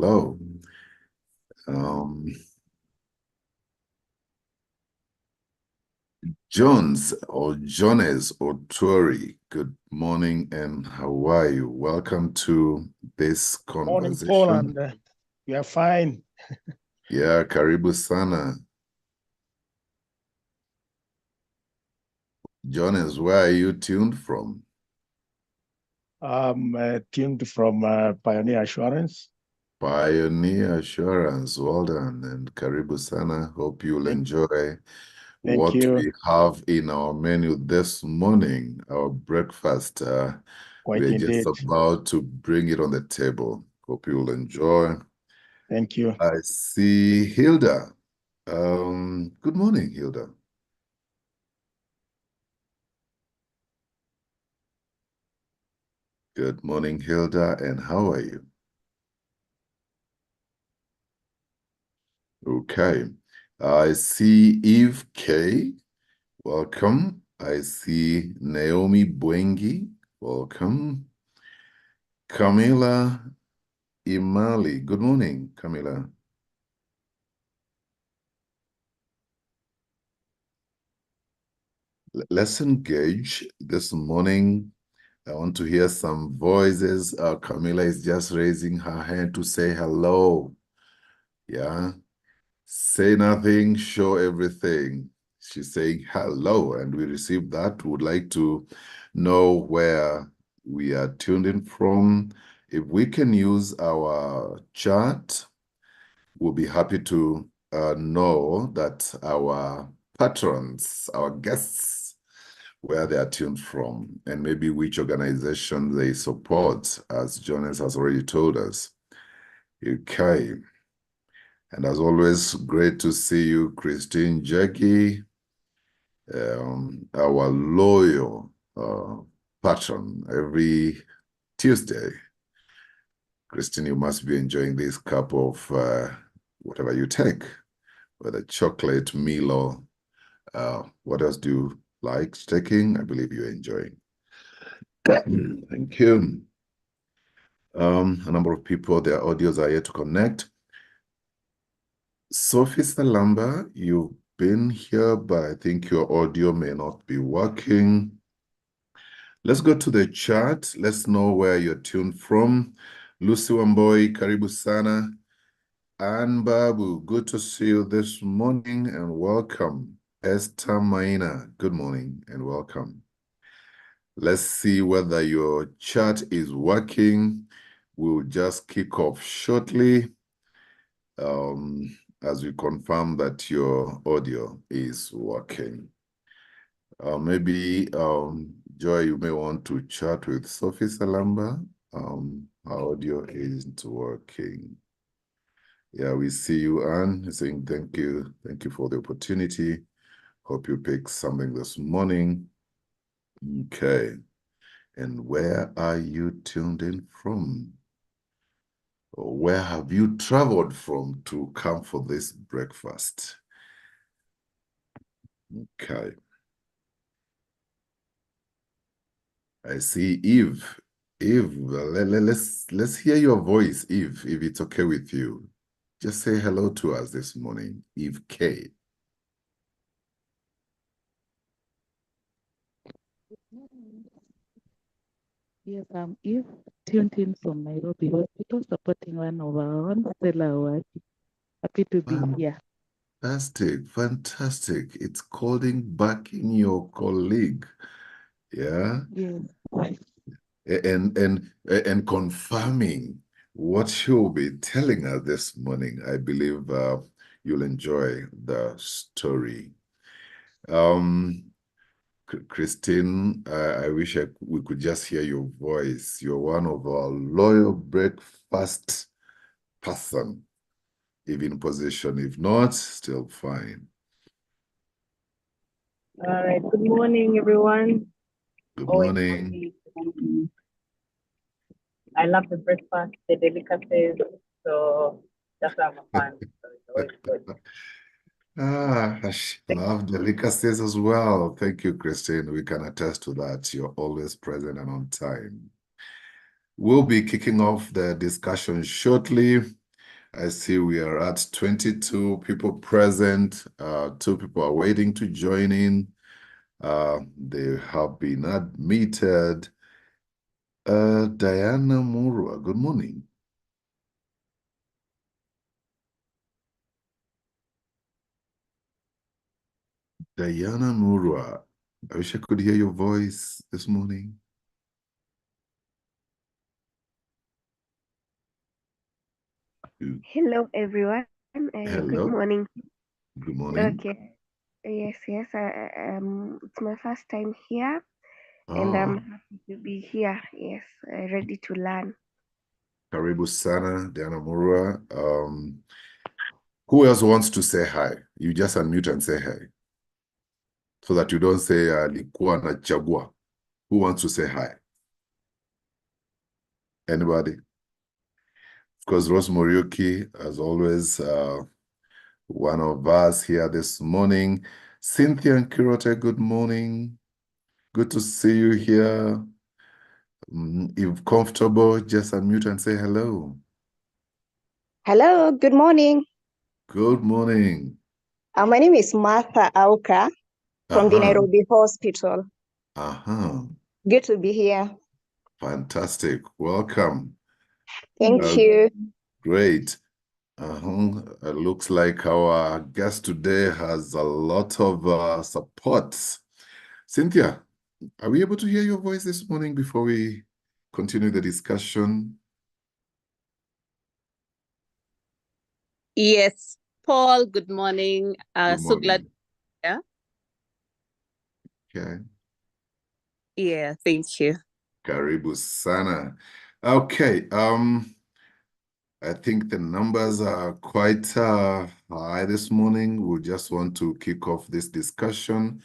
hello. Um, Jones or Jones or Tori, good morning and how are you? Welcome to this Morning, conversation. Poland. We are fine. Yeah, karibu sana. Jones, where are you tuned from? I'm tuned from Pioneer Assurance. Pioneer Assurance, well done, and karibu sana. Hope you'll enjoy what you. we have in our menu this morning, our breakfast. Quite We're indeed. just about to bring it on the table. Hope you'll enjoy. Thank you. I see Hilda. Good morning, Hilda. Good morning, Hilda, and how are you? Okay. I see Eve K. Welcome. I see Naomi Bwengi. Welcome. Camila Imali. Good morning, Camila. Let's engage this morning. I want to hear some voices. Camila is just raising her hand to say hello. Yeah. Say nothing, show everything. She's saying hello, and we received that. Would like to know where we are tuned in from. If we can use our chat, we'll be happy to know that our patrons, our guests, where they are tuned from, and maybe which organization they support, as Jonas has already told us. Okay. And as always, great to see you, Christine Jackie, our loyal patron every Tuesday. Christine, you must be enjoying this cup of whatever you take, whether chocolate, Milo, what else do you like taking? I believe you're enjoying. Thank you. A number of people, their audios are yet to connect. Sophie Salamba, you've been here, but I think your audio may not be working. Let's go to the chat. Let's know where you're tuned from. Lucy Wamboi, karibu sana. Ann Babu, good to see you this morning and welcome. Esther Maina, good morning and welcome. Let's see whether your chat is working. We'll just kick off shortly. As we confirm that your audio is working. Maybe, Joy, you may want to chat with Sophie Salamba. Her audio isn't working. Yeah, we see you, Anne, saying thank you. Thank you for the opportunity. Hope you picked something this morning. Okay. And where are you tuned in from? Or where have you traveled from to come for this breakfast? Okay. I see Eve. Eve, let's hear your voice, Eve, if it's okay with you. Just say hello to us this morning, Eve K. Yes, I'm Eve, tuned in from Nairobi Hospital, supporting one of our own, Stella Owaki. Happy to be here. Fantastic, fantastic. It's calling back in your colleague. Yeah. Yes. And confirming what she'll be telling us this morning. I believe you'll enjoy the story. Christine, I wish we could just hear your voice. You're one of our loyal breakfast person, if in position. If not, still fine. All right. Good morning, everyone. Good morning. I love the breakfast, the delicacies, so that's why I'm a fan. So it's always good. I love delicacies as well. Thank you, Christine. We can attest to that. You're always present and on time. We'll be kicking off the discussion shortly. I see we are at 22 people present. 2 people are waiting to join in. They have been admitted. Diana Murua, good morning. Diana Murua, I wish I could hear your voice this morning. Hello, everyone. Hello. Good morning. Good morning. Okay. Yes. It's my first time here, and I'm happy to be here. Yes, ready to learn. Karibu sana, Diana Murua. Who else wants to say hi? You just unmute and say hi, so that you don't say alikuwa na chagua. Who wants to say hi? Anybody? Of course, Rose Moriuki, as always, one of us here this morning. Cynthia and Kirote, good morning. Good to see you here. If comfortable, just unmute and say hello. Hello, good morning. Good morning. My name is Martha Auka from the Nairobi Hospital. Good to be here. Fantastic. Welcome. Thank you. Great. It looks like our guest today has a lot of support. Cynthia, are we able to hear your voice this morning before we continue the discussion? Yes. Paul, good morning. Good So glad. morning. Yeah. Okay. Yeah, thank you. Karibu sana. Okay. I think the numbers are quite high this morning. We just want to kick off this discussion,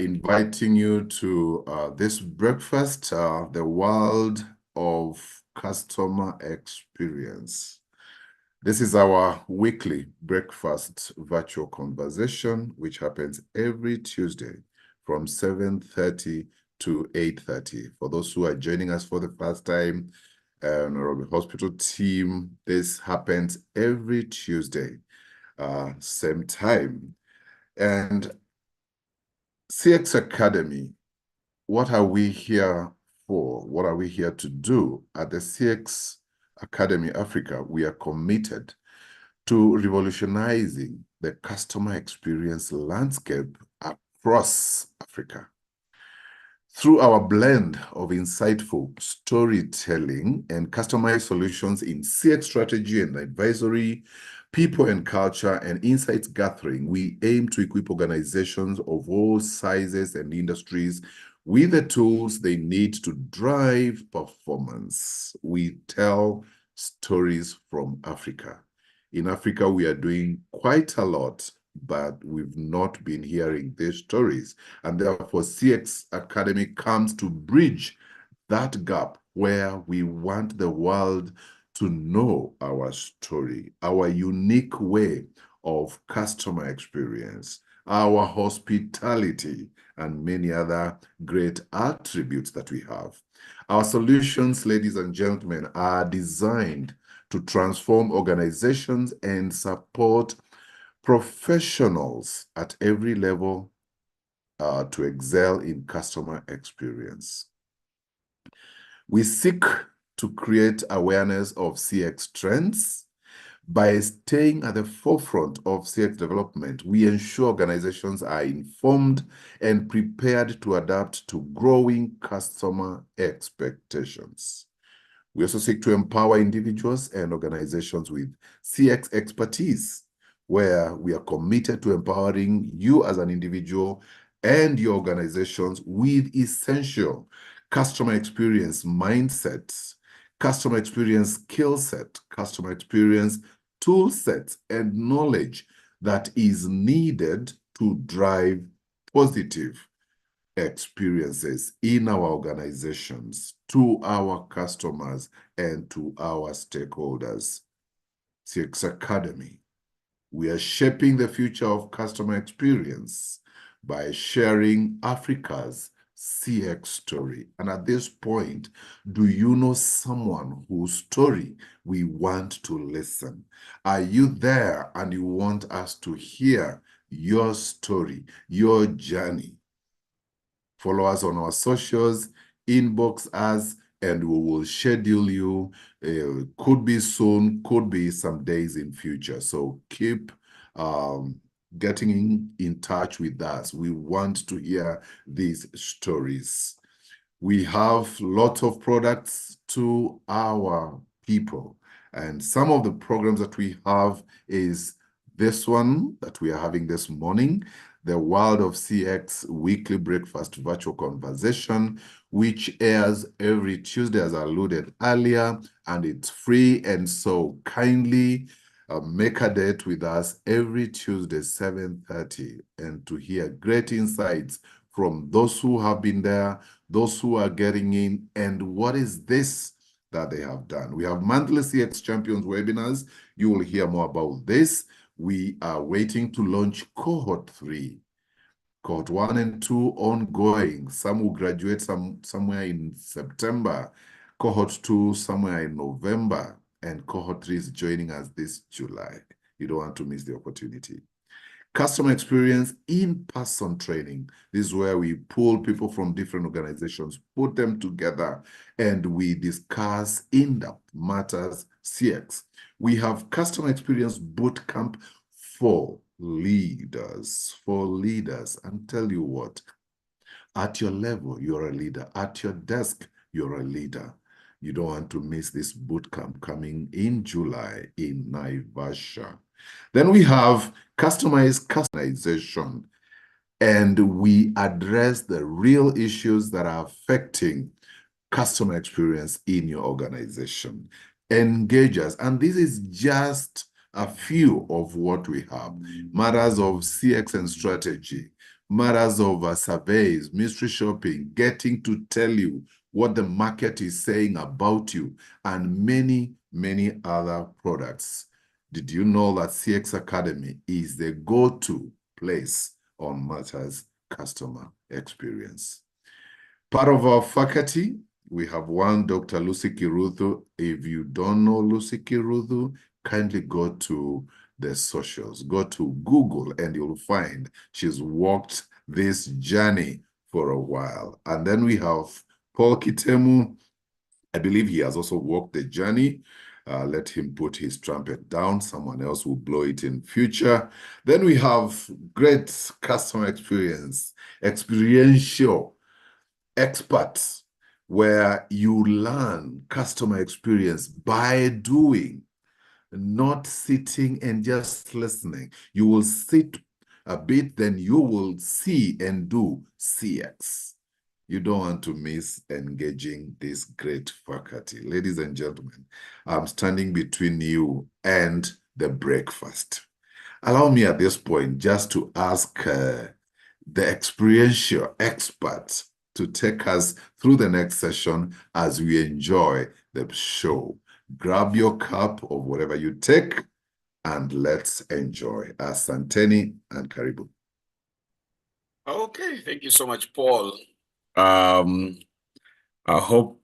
inviting you to this breakfast, the world of customer experience. This is our weekly breakfast virtual conversation, which happens every Tuesday from 7:30 to 8:30. For those who are joining us for the first time, Nairobi Hospital team, this happens every Tuesday, same time. And CX Academy, what are we here for? What are we here to do? At the CX Academy Africa, we are committed to revolutionizing the customer experience landscape across Africa. Through our blend of insightful storytelling and customized solutions in CX strategy and advisory, people and culture, and insights gathering, we aim to equip organizations of all sizes and industries with the tools they need to drive performance. We tell stories from Africa. In Africa, we are doing quite a lot, but we've not been hearing these stories. And therefore, CX Academy comes to bridge that gap where we want the world to know our story, our unique way of customer experience, our hospitality, and many other great attributes that we have. Our solutions, ladies and gentlemen, are designed to transform organizations and support professionals at every level to excel in customer experience. We seek to create awareness of CX trends. By staying at the forefront of CX development, we ensure organizations are informed and prepared to adapt to growing customer expectations. We also seek to empower individuals and organizations with CX expertise, where we are committed to empowering you as an individual and your organizations with essential customer experience mindsets, customer experience skill set, customer experience tool sets, and knowledge that is needed to drive positive experiences in our organizations, to our customers, and to our stakeholders. CX Academy, we are shaping the future of customer experience by sharing Africa's CX story. And at this point, do you know someone whose story we want to listen? Are you there and you want us to hear your story, your journey? Follow us on our socials, inbox us, and we will schedule you. Could be soon, could be some days in future. So keep getting in touch with us. We want to hear these stories. We have lots of products to our people. And some of the programs that we have is this one that we are having this morning, the World of CX Weekly Breakfast Virtual Conversation, which airs every Tuesday, as I alluded earlier, and it's free. And so kindly make a date with us every Tuesday, 7:30, and to hear great insights from those who have been there, those who are getting in, and what is this that they have done. We have monthly CX Champions webinars. You will hear more about this. We are waiting to launch cohort 3. Cohort 1 and 2 ongoing. Some will graduate somewhere in September. Cohort 2 somewhere in November. And cohort 3 is joining us this July. You don't want to miss the opportunity. Customer experience in-person training. This is where we pull people from different organizations, put them together, and we discuss in-depth matters CX. We have customer experience bootcamp for leaders. And tell you what, at your level, you're a leader. At your desk, you're a leader. You don't want to miss this bootcamp coming in July in Naivasha. Then we have customized customization, and we address the real issues that are affecting customer experience in your organization. Engage us, and this is just a few of what we have. Matters of CX and strategy, matters of surveys, mystery shopping, getting to tell you what the market is saying about you, and many, many other products. Did you know that CX Academy is the go-to place on matters customer experience? Part of our faculty, we have one, Dr. Lucy Kiruthu. If you don't know Lucy Kiruthu, kindly go to the socials, go to Google, and you'll find she's walked this journey for a while. And then we have Paul Kitemu. I believe he has also walked the journey. Let him put his trumpet down. Someone else will blow it in future. Then we have great customer experience, experiential experts, where you learn customer experience by doing, not sitting and just listening. You will sit a bit, then you will see and do CX. You don't want to miss engaging this great faculty. Ladies and gentlemen, I'm standing between you and the breakfast. Allow me at this point just to ask the experiential expert to take us through the next session as we enjoy the show. Grab your cup of whatever you take and let's enjoy. Asanteni and Karibu. Okay, thank you so much, Paul. I hope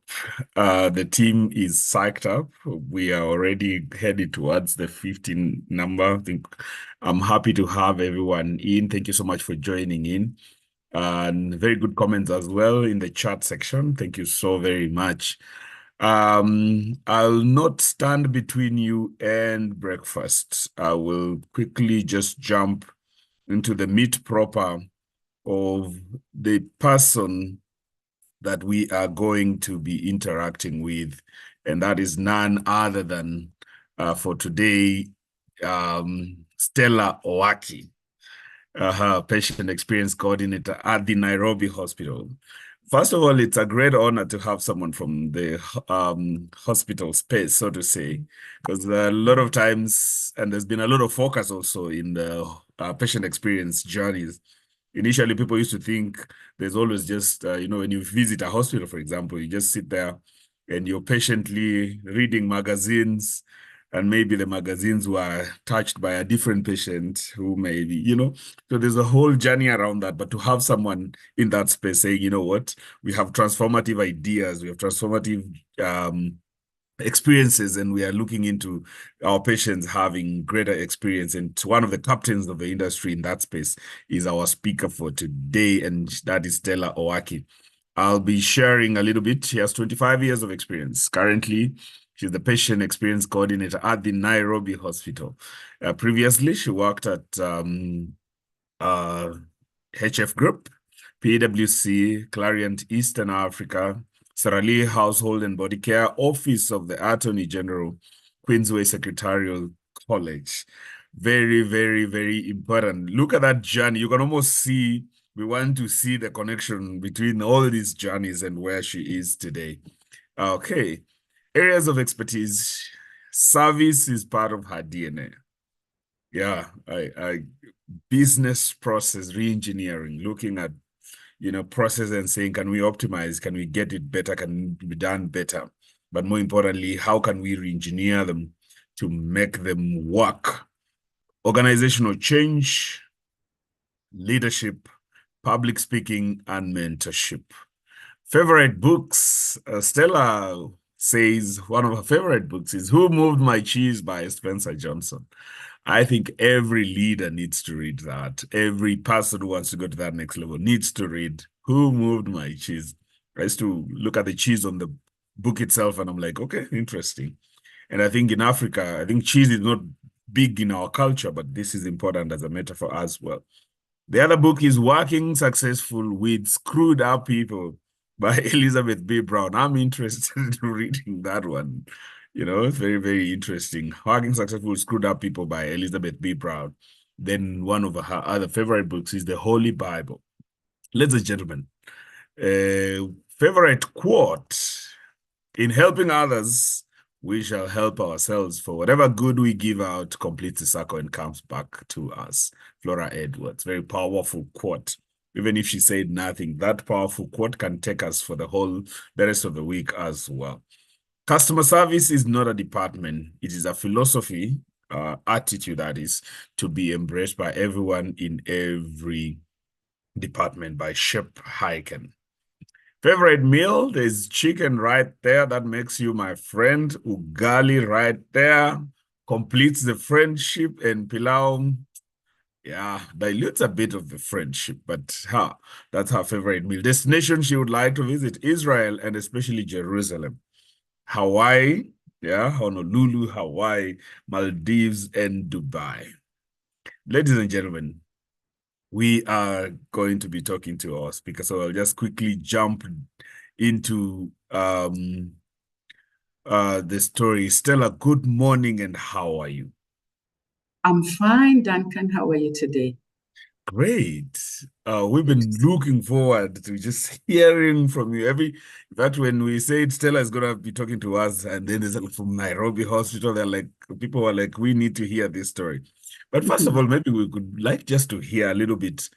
the team is psyched up. We are already headed towards the 15 number. I think I'm happy to have everyone in. Thank you so much for joining in. And very good comments as well in the chat section. Thank you so very much. I'll not stand between you and breakfast. I will quickly just jump into the meat proper of the person that we are going to be interacting with, and that is none other than, for today, Stella Owaki, patient experience coordinator at the Nairobi Hospital. First of all, it's a great honor to have someone from the hospital space, so to say, because a lot of times, and there's been a lot of focus also in the patient experience journeys. Initially, people used to think there's always just, when you visit a hospital, for example, you just sit there and you're patiently reading magazines, and maybe the magazines were touched by a different patient who maybe, you know, so there's a whole journey around that. But to have someone in that space saying, you know what, we have transformative ideas, we have transformative experiences, and we are looking into our patients having greater experience. And one of the captains of the industry in that space is our speaker for today, and that is Stella Owaki. I'll be sharing a little bit. She has 25 years of experience. Currently, she's the patient experience coordinator at the Nairobi Hospital. Previously, she worked at HF Group, PwC, Clariant Eastern Africa, Sierra Leone Household and Body Care, Office of the Attorney General, Queensway Secretarial College. Very, very, very important. Look at that journey. You can almost see, we want to see the connection between all these journeys and where she is today. Okay. Areas of expertise. Service is part of her DNA. Yeah, business process re-engineering, looking at, you know, process and saying, can we optimize? Can we get it better? Can it be done better? But more importantly, how can we re-engineer them to make them work? Organizational change, leadership, public speaking, and mentorship. Favorite books. Stella says one of her favorite books is Who Moved My Cheese by Spencer Johnson. I think every leader needs to read that. Every person who wants to go to that next level needs to read Who Moved My Cheese. I used to look at the cheese on the book itself and I'm like, okay, interesting. And I think in Africa, I think cheese is not big in our culture, but this is important as a metaphor as well. The other book is Working Successful with Screwed Up People by Elizabeth B. Brown. I'm interested in reading that one. You know, it's very, very interesting. Working Successful with Screwed Up People by Elizabeth B. Brown. Then one of her other favorite books is the Holy Bible. Ladies and gentlemen, favorite quote: in helping others, we shall help ourselves, for whatever good we give out completes the circle and comes back to us. Flora Edwards, very powerful quote. Even if she said nothing, that powerful quote can take us for the rest of the week as well. Customer service is not a department. It is a philosophy, attitude that is to be embraced by everyone in every department, by Shep Hyken. Favorite meal, there's chicken right there. That makes you my friend. Ugali right there. Completes the friendship. And pilau, yeah, dilutes a bit of the friendship. But that's her favorite meal. Destination she would like to visit: Israel and especially Jerusalem. Hawaii, yeah, Honolulu, Hawaii, Maldives, and Dubai. Ladies and gentlemen, we are going to be talking to our speaker, so I'll just quickly jump into the story. Stella, good morning, and how are you? I'm fine, Duncan. How are you today? Great. We've been looking forward to just hearing from you. When we said Stella is gonna be talking to us, and then there's from Nairobi Hospital, people were like, we need to hear this story. But first of all, maybe we could like just to hear a little bit.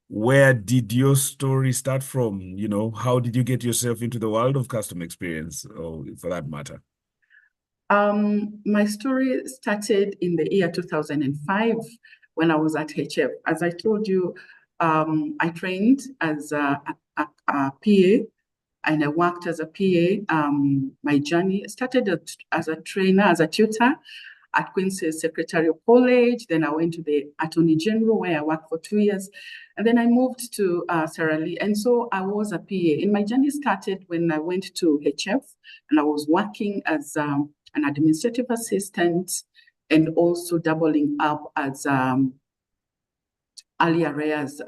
Where did your story start from? You know, how did you get yourself into the world of customer experience, or for that matter? My story started in the year 2005 when I was at HF. As I told you, I trained as a PA, and I worked as a PA. My journey started as a trainer, as a tutor at Queensway Secretarial College. Then I went to the Attorney General, where I worked for 2 years. And then I moved to Sierra Leone. And so I was a PA. And my journey started when I went to HF, and I was working as an administrative assistant and also doubling up as early arrears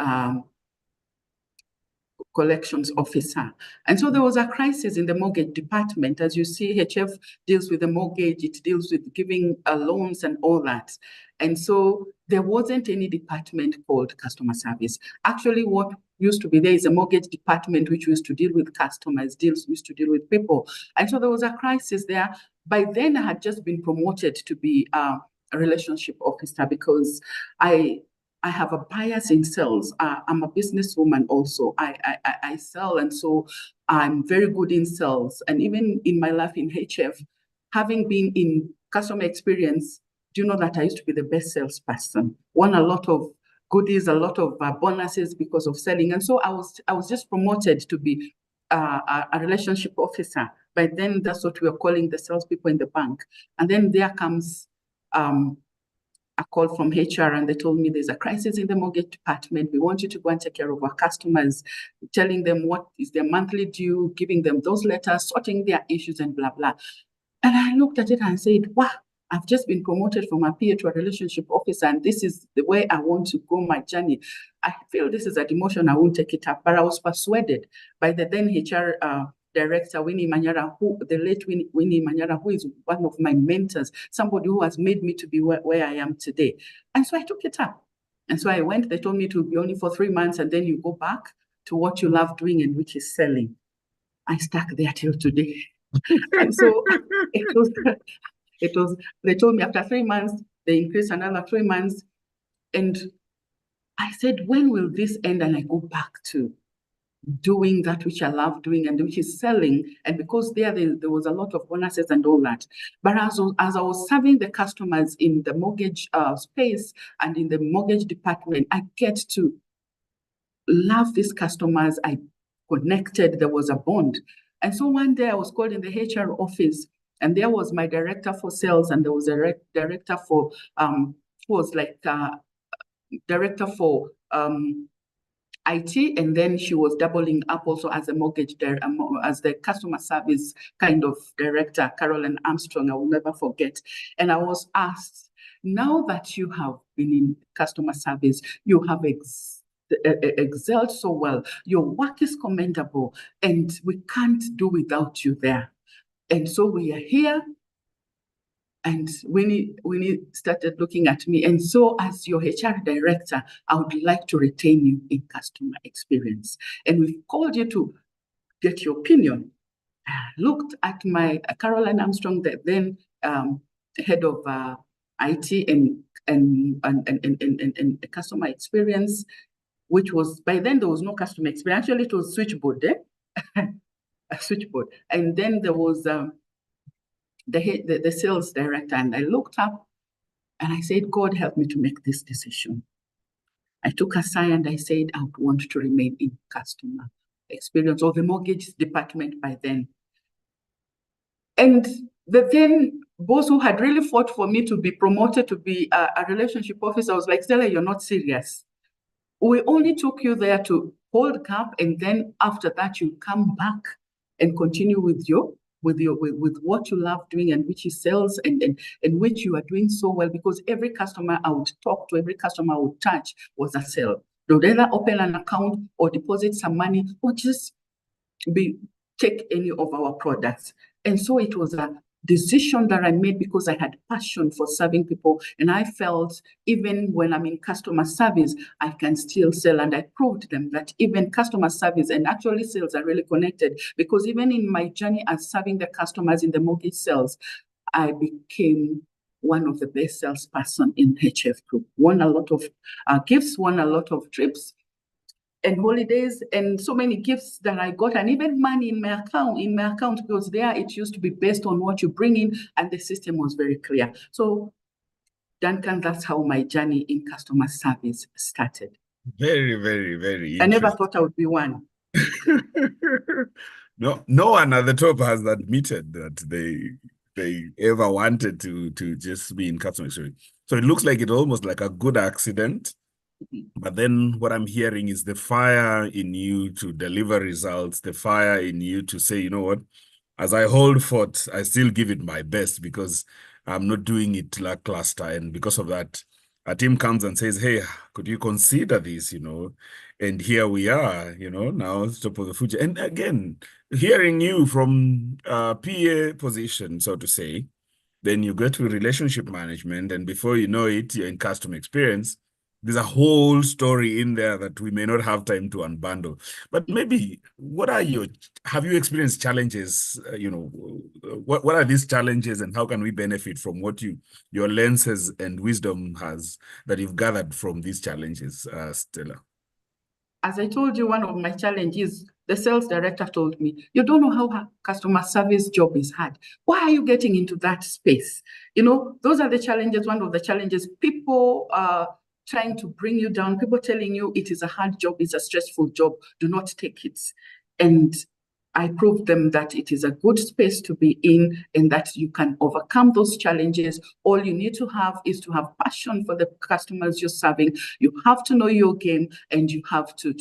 collections officer. And so there was a crisis in the mortgage department. As you see, HF deals with the mortgage, it deals with giving loans and all that. And so there wasn't any department called customer service. Actually, what used to be there is a mortgage department which used to deal with customers, used to deal with people. And so there was a crisis there. By then, I had just been promoted to be a relationship officer because I have a bias in sales. I'm a businesswoman also. I sell, and so I'm very good in sales. And even in my life in HF, having been in customer experience, do you know that I used to be the best salesperson? Won a lot of goodies, a lot of bonuses because of selling. And so I was just promoted to be a relationship officer. By then, that's what we were calling the salespeople in the bank. And then there comes a call from HR, and they told me there's a crisis in the mortgage department. We want you to go and take care of our customers, telling them what is their monthly due, giving them those letters, sorting their issues, and blah, blah. And I looked at it and said, wow, I've just been promoted from a PA to a relationship officer, and this is the way I want to go my journey. I feel this is a demotion, I won't take it up. But I was persuaded by the then HR director, Winnie Manyara, the late Winnie Manyara, who is one of my mentors, somebody who has made me to be where I am today. And so I took it up. And so I went, they told me to be only for 3 months, and then you go back to what you love doing, and which is selling. I stuck there till today. And so it was, they told me after 3 months, they increased another 3 months. And I said, when will this end? And I go back to doing that which I love doing, and which is selling. And because there was a lot of bonuses and all that. But as I was serving the customers in the mortgage space and in the mortgage department, I get to love these customers. I connected, there was a bond. And so one day I was called in the HR office, and there was my director for sales, and there was a director for, who was like director for IT, and then she was doubling up also as a mortgage, as the customer service kind of director, Carolyn Armstrong, I will never forget. And I was asked, now that you have been in customer service, you have excelled so well, your work is commendable, and we can't do without you there. And so we are here. And Winnie started looking at me. And so as your HR director, I would like to retain you in customer experience. And we've called you to get your opinion. I looked at my Caroline Armstrong, the then head of IT and customer experience, which was, by then there was no customer experience. Actually, it was switchboard, a switchboard. And then there was the sales director, and I looked up and I said, God, help me to make this decision. I took a sigh and I said, I would want to remain in customer experience or the mortgage department by then. And the then boss who had really fought for me to be promoted to be a relationship officer was like, Stella, you're not serious. We only took you there to hold gap, and then after that you come back and continue with what you love doing, and which is sales, and which you are doing so well, because every customer I would talk to, every customer I would touch was a sale. They would either open an account or deposit some money or just take any of our products. And so it was a decision that I made because I had passion for serving people. And I felt even when I'm in customer service, I can still sell. And I proved them that even customer service and actually sales are really connected, because even in my journey as serving the customers in the mortgage sales, I became one of the best salesperson in HF Group. Won a lot of gifts, won a lot of trips and holidays, and so many gifts that I got, and even money in my account, because there it used to be based on what you bring in, and the system was very clear. So Duncan, that's how my journey in customer service started. Very, very, very interesting. I never thought I would be one. No one at the top has admitted that they ever wanted to just be in customer experience. So it looks like it's almost like a good accident. But then what I'm hearing is the fire in you to deliver results, the fire in you to say, you know what, as I hold forth, I still give it my best because I'm not doing it lackluster. And because of that, a team comes and says, hey, could you consider this, And here we are, now it's top of the food chain. And again, hearing you from PA position, so to say, then you go to relationship management, and before you know it, you're in customer experience. There's a whole story in there that we may not have time to unbundle. But maybe, have you experienced challenges? What are these challenges, and how can we benefit from what your lenses and wisdom that you've gathered from these challenges, Stella? As I told you, one of my challenges The sales director told me, you don't know how her customer service job is hard. Why are you getting into that space? You know, those are the challenges. One of the challenges, people are trying to bring you down, people telling you it is a hard job, it's a stressful job, do not take it. And I proved them that it is a good space to be in and that you can overcome those challenges. All you need to have is to have passion for the customers you're serving. You have to know your game, and you have to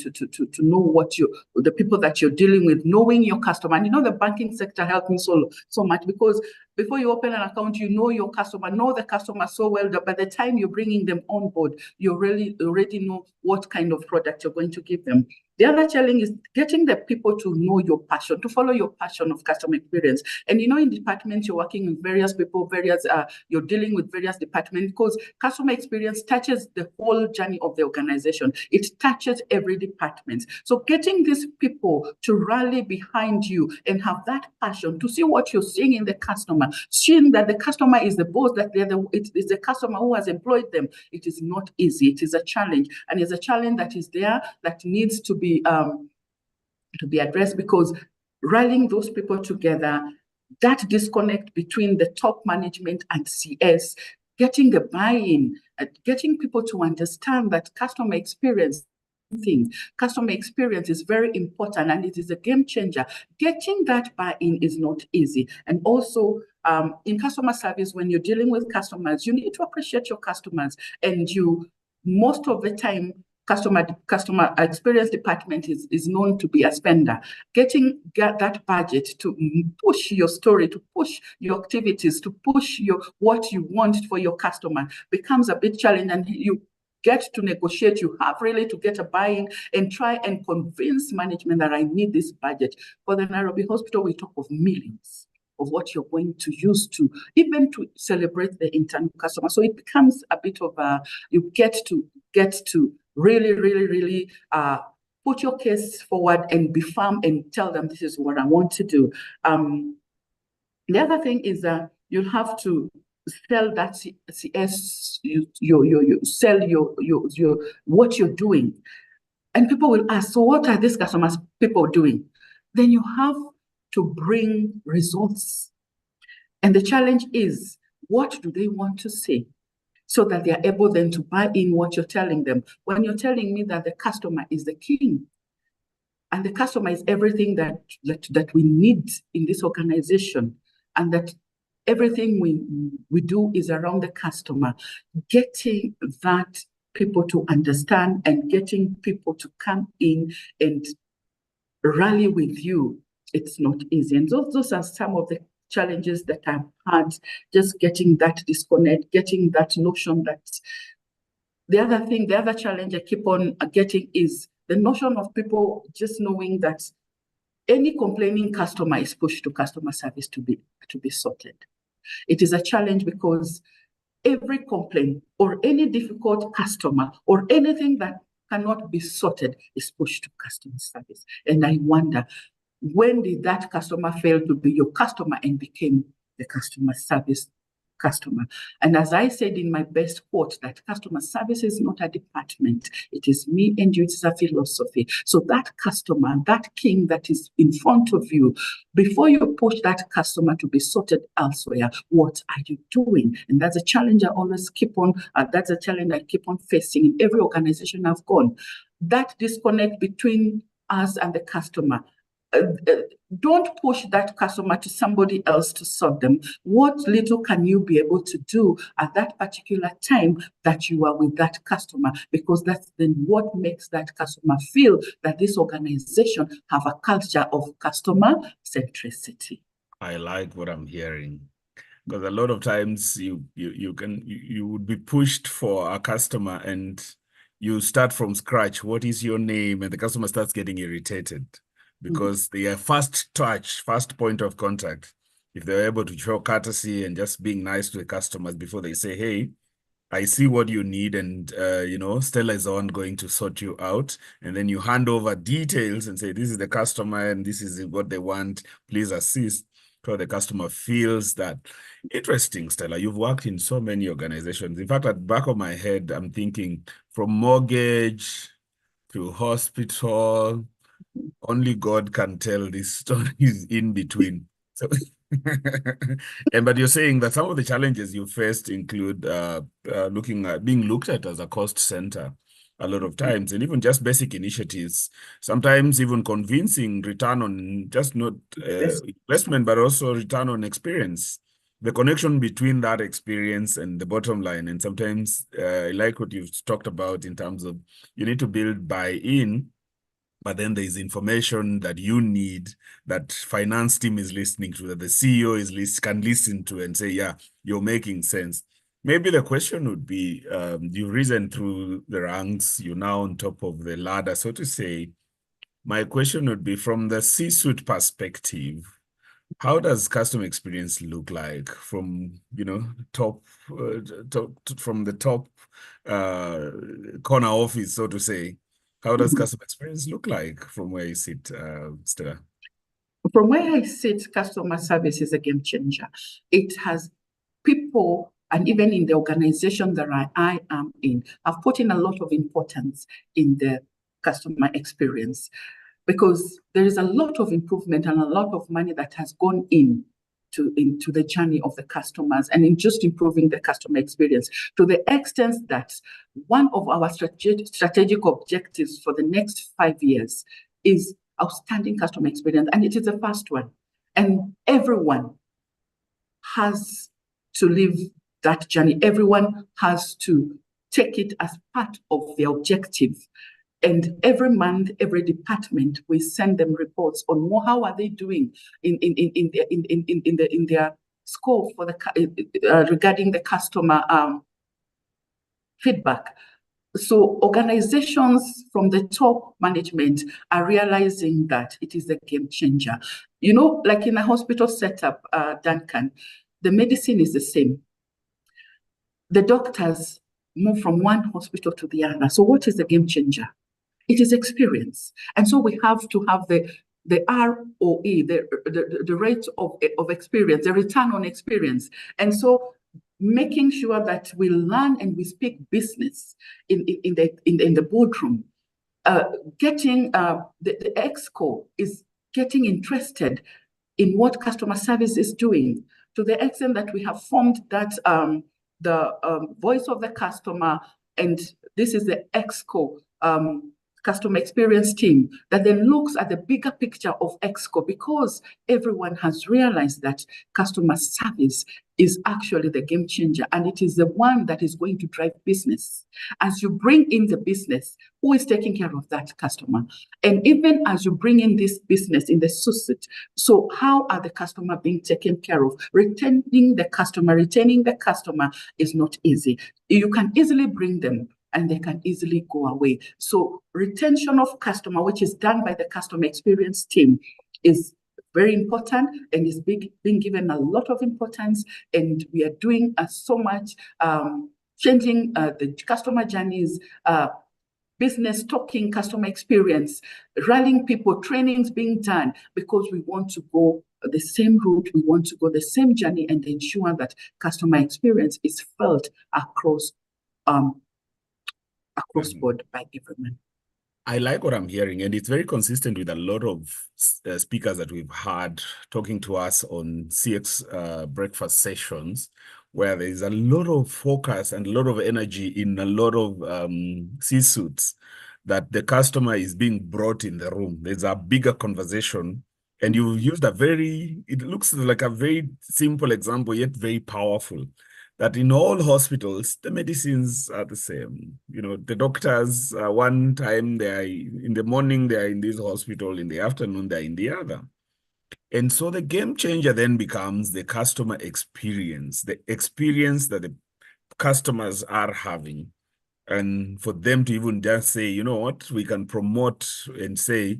know what the people that you're dealing with, knowing your customer. And you know, the banking sector helped me so much, because before you open an account, you know your customer, know the customer so well that by the time you're bringing them on board, you really already know what kind of product you're going to give them. The other challenge is getting the people to know your passion, to follow your passion of customer experience. And you know, in departments, you're working with various people, you're dealing with various departments, because customer experience touches the whole journey of the organization. It touches every department. So getting these people to rally behind you and have that passion to see what you're seeing in the customer, seeing that the customer is the boss, that it is the customer who has employed them. It is not easy. It is a challenge, and it's a challenge that is there that needs to be addressed, because rallying those people together, that disconnect between the top management and CS, getting the buy-in, getting people to understand that customer experience is very important and it is a game changer. Getting that buy-in is not easy. And also in customer service, when you're dealing with customers, you need to appreciate your customers, and most of the time, customer experience department is known to be a spender. Get that budget to push your story, to push your activities, to push what you want for your customer becomes a big challenge, and you get to negotiate. You have really to get a buy-in and try and convince management that I need this budget. For the Nairobi Hospital, we talk of millions of what you're going to use to even to celebrate the internal customer. So it becomes a bit of you get to really put your case forward and be firm and tell them this is what I want to do. The other thing is that you'll have to sell that CS, you sell your what you're doing. And people will ask, so what are these customers people doing? Then you have to bring results. And the challenge is, what do they want to see? So that they are able then to buy in what you're telling them. When you're telling me that the customer is the king, and the customer is everything that we need in this organization, and that everything we do is around the customer, getting that people to understand and getting people to come in and rally with you, it's not easy. And those are some of the challenges that I've had, just getting that disconnect, getting that notion that the other challenge I keep on getting is the notion of people just knowing that any complaining customer is pushed to customer service to be sorted. It is a challenge because every complaint or any difficult customer or anything that cannot be sorted is pushed to customer service. And I wonder, when did that customer fail to be your customer and became the customer service customer? And as I said in my best quote, that customer service is not a department. It is me and you. It is a philosophy. So that customer, that king that is in front of you, before you push that customer to be sorted elsewhere, what are you doing? And that's a challenge I always keep on, that's a challenge I keep on facing in every organization I've gone. That disconnect between us and the customer. Don't push that customer to somebody else to solve them. What little can you be able to do at that particular time that you are with that customer? Because that's then what makes that customer feel that this organization have a culture of customer centricity. I like what I'm hearing, because a lot of times you would be pushed for a customer and you start from scratch. What is your name? And the customer starts getting irritated, because they are first point of contact. If they're able to show courtesy and just being nice to the customers before they say, hey, I see what you need, and Stella is on going to sort you out. And then you hand over details and say, this is the customer and this is what they want, please assist. So the customer feels that. Interesting, Stella. You've worked in so many organizations. In fact, at the back of my head, I'm thinking from mortgage to hospital, only God can tell these stories in between. So, but you're saying that some of the challenges you faced include being looked at as a cost center a lot of times, and even just basic initiatives, sometimes even convincing return on just not investment, but also return on experience, the connection between that experience and the bottom line. And sometimes I like what you've talked about in terms of you need to build buy-in, but then there's information that you need that finance team is listening to, that the CEO can listen to and say, yeah, you're making sense. Maybe the question would be, you've risen through the ranks, you're now on top of the ladder, so to say. My question would be, from the C-suite perspective, how does customer experience look like from, top, from the top corner office, so to say? How does customer experience look like from where you sit, Stella? From where I sit, customer service is a game changer. It has people, and even in the organization that I am in, have put in a lot of importance in the customer experience, because there is a lot of improvement and a lot of money that has gone into the journey of the customers and in just improving the customer experience, to the extent that one of our strategic objectives for the next 5 years is outstanding customer experience, and it is the first one. And everyone has to live that journey. Everyone has to take it as part of the objective. And every month, every department, we send them reports on how are they doing in their score for the regarding the customer feedback. So organizations from the top management are realizing that it is a game changer. Like in a hospital setup, Duncan, the medicine is the same. The doctors move from one hospital to the other. So what is the game changer? It is experience. And so we have to have the ROE, the rate of experience, the return on experience. And so making sure that we learn and we speak business in the boardroom. Getting the EXCO is getting interested in what customer service is doing, to the extent that we have formed that the voice of the customer, and this is the EXCO customer experience team that then looks at the bigger picture of EXCO, because everyone has realized that customer service is actually the game changer, and it is the one that is going to drive business. As you bring in the business, who is taking care of that customer? And even as you bring in this business in the suit, so how are the customer being taken care of? Retaining the customer is not easy. You can easily bring them and they can easily go away. So retention of customer, which is done by the customer experience team, is very important and is being given a lot of importance. And we are doing so much changing the customer journeys, business talking, customer experience, rallying people, trainings being done, because we want to go the same route, we want to go the same journey and ensure that customer experience is felt across board by everyone. I like what I'm hearing, and it's very consistent with a lot of speakers that we've had talking to us on CX breakfast sessions, where there's a lot of focus and a lot of energy in a lot of C-suites that the customer is being brought in the room. There's a bigger conversation, and you've used it looks like a very simple example, yet very powerful. That in all hospitals, the medicines are the same. The doctors, one time in the morning, they are in this hospital, in the afternoon, they're in the other. And so the game changer then becomes the customer experience, the experience that the customers are having. And for them to even just say, you know what, we can promote and say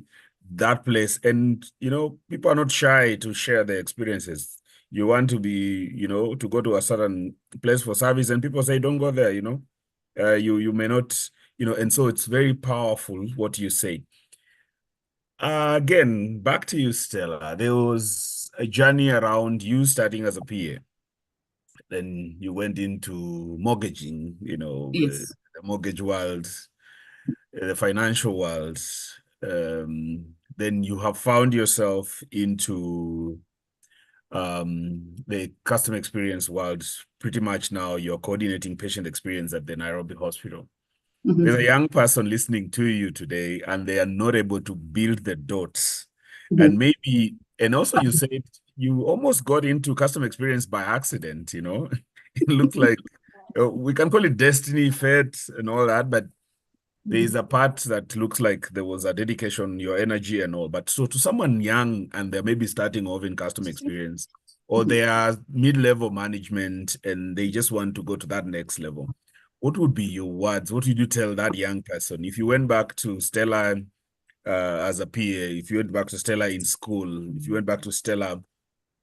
that place. And, people are not shy to share their experiences. You want to be, to go to a certain place for service, and people say, don't go there, you may not, and so it's very powerful what you say. Again, back to you, Stella. There was a journey around you starting as a PA. Then you went into mortgaging, Yes. the mortgage world, the financial world. then you have found yourself into the customer experience world. Pretty much now you're coordinating patient experience at the Nairobi hospital. There's a young person listening to you today and they are not able to build the dots. And maybe, and also you said you almost got into customer experience by accident, you know. It looks like we can call it destiny, fate, and all that, but there is a part that looks like there was a dedication, your energy and all. But so to someone young and they're maybe starting off in customer experience, or they are mid-level management and they just want to go to that next level, what would be your words? What would you tell that young person? If you went back to Stella as a PA, if you went back to Stella in school, if you went back to Stella,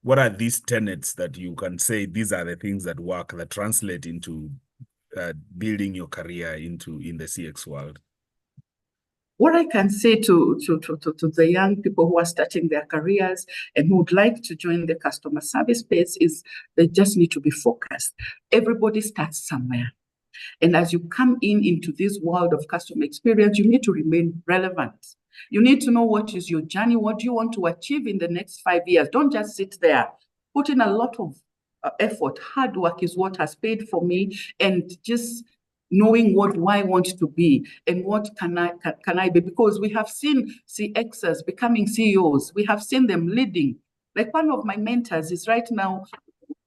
what are these tenets that you can say these are the things that work, that translate into building your career in the CX world? What I can say to the young people who are starting their careers and who would like to join the customer service space is they just need to be focused. Everybody starts somewhere. And as you come into this world of customer experience, you need to remain relevant. You need to know what is your journey, what do you want to achieve in the next 5 years. Don't just sit there. Put in a lot of effort. Hard work is what has paid for me, and just knowing what do I want to be and what can I be, because we have seen CXers becoming CEOs. We have seen them leading. Like one of my mentors is right now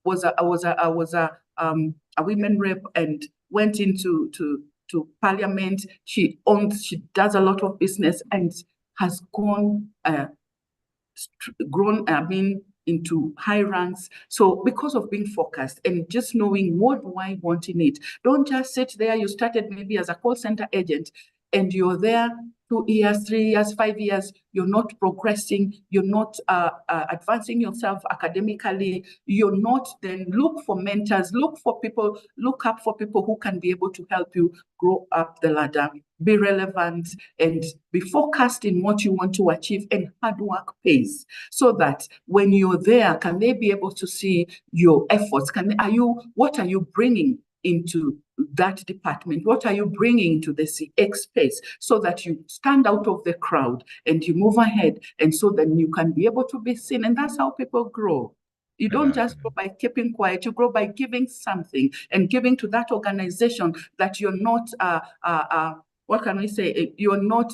was a women rep and went into parliament. She does a lot of business and has grown into high ranks. So because of being focused and just knowing what do I want in it. Don't just sit there. You started maybe as a call center agent and you're there 2 years, 3 years, 5 years, you're not progressing, you're not advancing yourself academically, you're not, then look for mentors, look up for people who can be able to help you grow up the ladder, be relevant, and be focused in what you want to achieve, and hard work pays. So that when you're there, can they be able to see your efforts? What are you bringing into that department? What are you bringing to the CX space so that you stand out of the crowd and you move ahead, and so then you can be able to be seen? And that's how people grow. You don't just grow by keeping quiet. You grow by giving something and giving to that organization that you're not, what can we say? You're not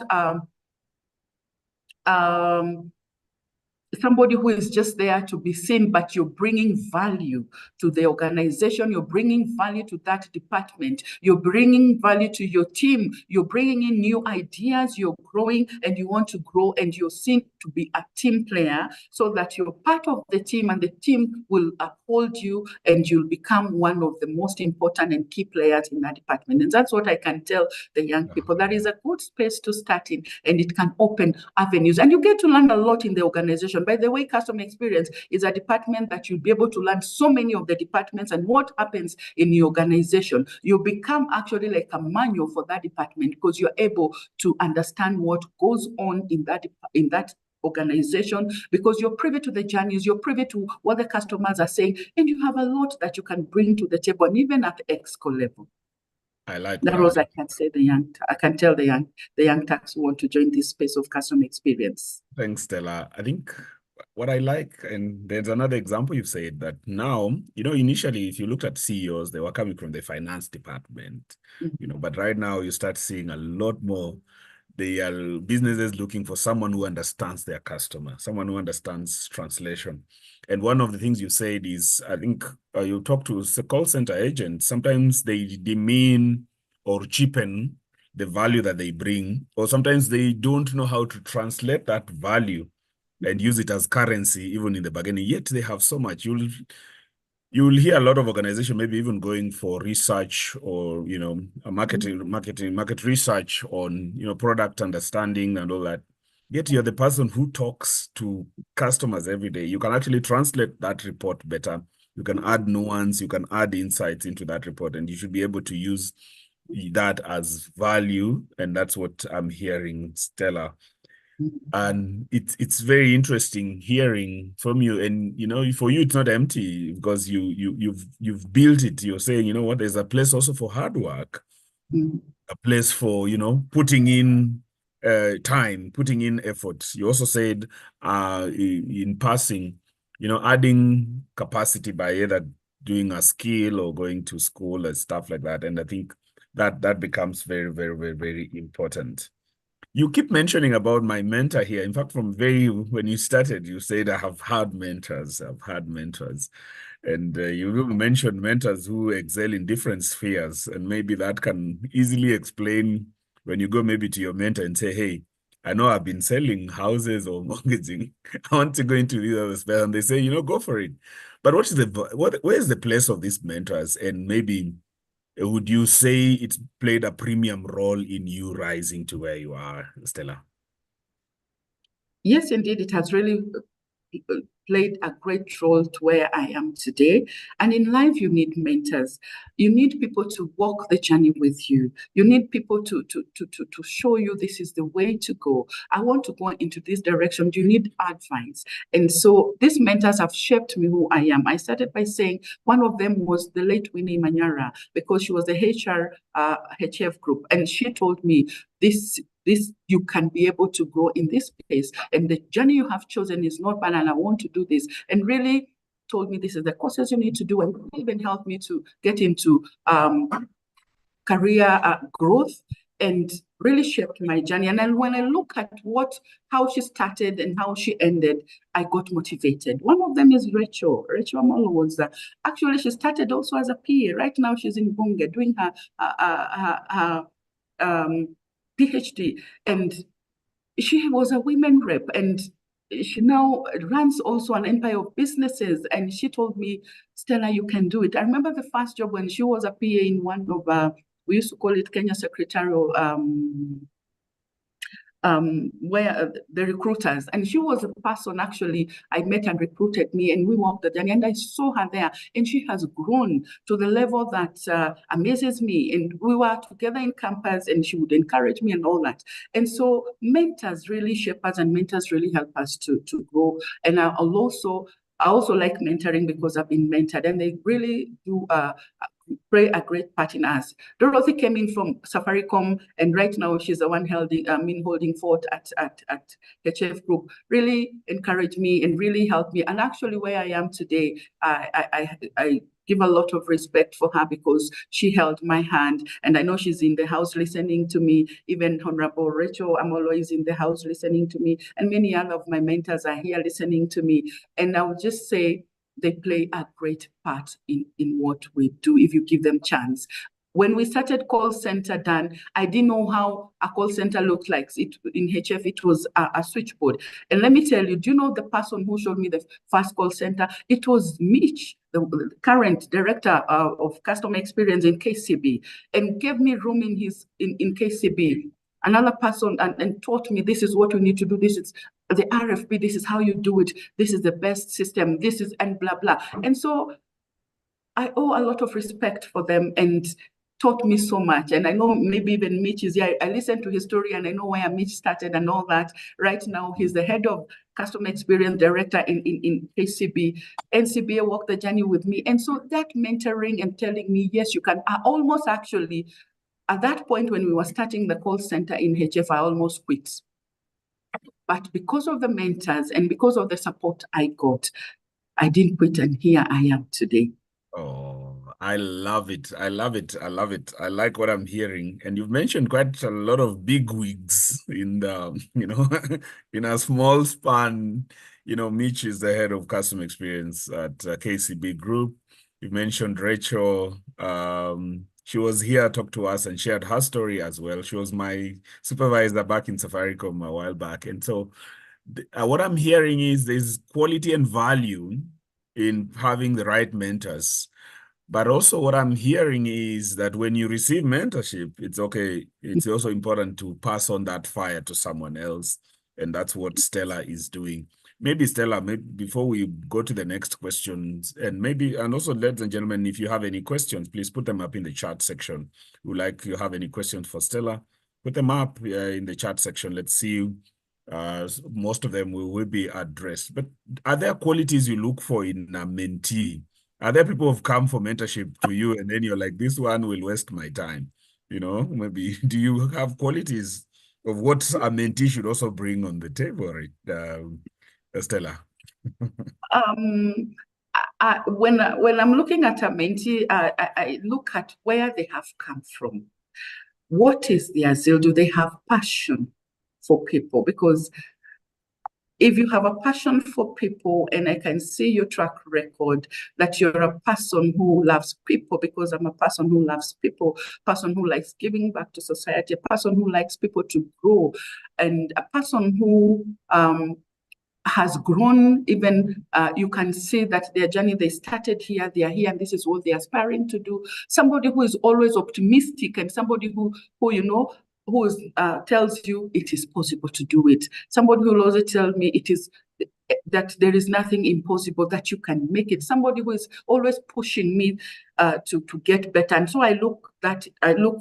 somebody who is just there to be seen, but you're bringing value to the organization, you're bringing value to that department, you're bringing value to your team, you're bringing in new ideas, you're growing and you want to grow, and you're seen to be a team player so that you're part of the team and the team will uphold you and you'll become one of the most important and key players in that department. And that's what I can tell the young people. That is a good space to start in, and it can open avenues. And you get to learn a lot in the organization. By the way, customer experience is a department that you'll be able to learn so many of the departments and what happens in the organization. You become actually like a manual for that department because you're able to understand what goes on in that organization, because you're privy to the journeys, you're privy to what the customers are saying, and you have a lot that you can bring to the table, and even at the exco level. I like that. Was I can say I can tell the young tax who want to join this space of customer experience. Thanks, Stella. I think what I like, and there's another example you've said that now, initially, if you looked at CEOs, they were coming from the finance department, but right now you start seeing a lot more. They are businesses looking for someone who understands their customer, someone who understands translation. And one of the things you said is, I think you talk to a call center agent, sometimes they demean or cheapen the value that they bring, or sometimes they don't know how to translate that value and use it as currency, even in the beginning, yet they have so much. You'll hear a lot of organizations maybe even going for research or, market research on, product understanding and all that. Yet you're the person who talks to customers every day. You can actually translate that report better. You can add nuance, you can add insights into that report, and you should be able to use that as value. And that's what I'm hearing, Stella. And it's very interesting hearing from you, and for you it's not empty because you've built it. You're saying, what, there's a place also for hard work, a place for putting in time, putting in effort. You also said in passing, adding capacity by either doing a skill or going to school and stuff like that. And I think that becomes very, very, very, very important. You keep mentioning about my mentor here. In fact, when you started, you said, I've had mentors. And you mentioned mentors who excel in different spheres. And maybe that can easily explain when you go maybe to your mentor and say, hey, I know I've been selling houses or mortgaging. I want to go into these other spheres. And they say, go for it. But where is the place of these mentors? And maybe would you say it's played a premium role in you rising to where you are, Stella? Yes, indeed, it has really played a great role to where I am today. And in life, you need mentors. You need people to walk the journey with you. You need people to show you this is the way to go. I want to go into this direction. You need advice. And so these mentors have shaped me who I am. I started by saying one of them was the late Winnie Manyara, because she was the HF group. And she told me, this you can be able to grow in this space, and the journey you have chosen is not bad, and I want to do this, and really told me this is the courses you need to do, and even helped me to get into career growth, and really shaped my journey. And then when I look at how she started and how she ended, I got motivated. One of them is Rachel Amolo. Was actually, she started also as a PA. Right now she's in Bunge doing her PhD, and she was a women rep, and she now runs also an empire of businesses. And she told me, Stella, you can do it. I remember the first job when she was a PA in one of we used to call it Kenya Secretarial where the recruiters, and she was a person actually I met and recruited me, and we walked the journey, and I saw her there, and she has grown to the level that amazes me. And we were together in campus, and she would encourage me and all that. And so mentors really shape us, and mentors really help us to grow. And I also like mentoring because I've been mentored, and they really do play a great part in us. Dorothy came in from Safaricom, and right now she's the one holding fort at HF Group. Really encouraged me and really helped me. And actually, where I am today, I give a lot of respect for her because she held my hand. And I know she's in the house listening to me. Even Honorable Rachel Amolo is in the house listening to me. And many other of my mentors are here listening to me. And I would just say, they play a great part in what we do if you give them chance. When we started call center, Dan, I didn't know how a call center looked like. In HF, it was a switchboard. And let me tell you, do you know the person who showed me the first call center? It was Mitch, the current director of customer experience in KCB, and gave me room in KCB. Another person and taught me, this is what you need to do. This is the RFP. This is how you do it. This is the best system. This is, and blah, blah. And so I owe a lot of respect for them, and taught me so much. And I know maybe even Mitch is here. I listened to his story, and I know where Mitch started and all that. Right now, he's the head of customer experience director in KCB. NCBA walked the journey with me. And so that mentoring and telling me, yes, you can, I almost actually, at that point when we were starting the call center in HF, I almost quit. But because of the mentors and because of the support I got, I didn't quit, and here I am today. Oh, I love it. I love it. I love it. I like what I'm hearing. And you've mentioned quite a lot of big wigs in the, in a small span. Mitch is the head of customer experience at KCB Group. You mentioned Rachel. She was here, talked to us, and shared her story as well. She was my supervisor back in Safaricom a while back. And so what I'm hearing is there's quality and value in having the right mentors. But also what I'm hearing is that when you receive mentorship, it's okay. It's also important to pass on that fire to someone else. And that's what Stella is doing. Maybe Stella, before we go to the next questions, and also ladies and gentlemen, if you have any questions, please put them up in the chat section. We'd like you have any questions for Stella, put them up in the chat section. Let's see. Most of them will be addressed. But are there qualities you look for in a mentee? Are there people who've come for mentorship to you and then you're like, this one will waste my time? Maybe do you have qualities of what a mentee should also bring on the table, right, Stella? When I'm looking at a mentee, I look at where they have come from. What is their zeal? Do they have passion for people? Because if you have a passion for people, and I can see your track record that you're a person who loves people, because I'm a person who loves people, person who likes giving back to society, a person who likes people to grow, and a person who has grown. Even you can see that their journey, they started here, they are here, and this is what they're aspiring to do. Somebody who is always optimistic, and somebody who tells you it is possible to do it. Somebody who will also tell me that there is nothing impossible, that you can make it. Somebody who is always pushing me to get better. And so I look